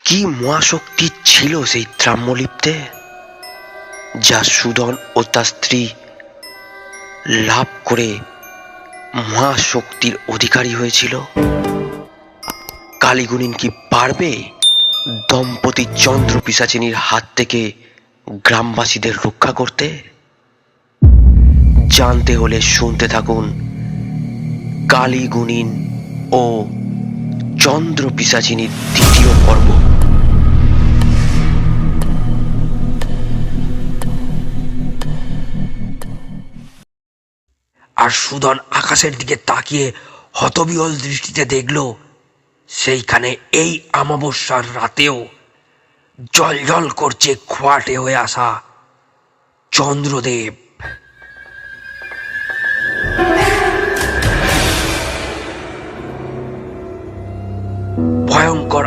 কি মহাশক্তি ছিল সেই ত্রাম্যলিপ্তে, যা সুদন ও তার স্ত্রী লাভ করে মহাশক্তির অধিকারী হয়েছিল। কালীগুণিন কি পারবে দম্পতি চন্দ্র পিশাচিনীর হাত থেকে গ্রামবাসীদের রক্ষা করতে? জানতে হলে শুনতে থাকুন কালীগুণিন ও চন্দ্র পিশাচিনীর দ্বিতীয় পর্ব। আর সুদন আকাশের দিকে তাকিয়ে হতবিহ্বল দৃষ্টিতে দেখল, সেইখানে এই অমাবস্যার রাতেও জ্বলজ্বল করছে খোয়াটে হয়ে আসা চন্দ্রদেব। ভয়ঙ্কর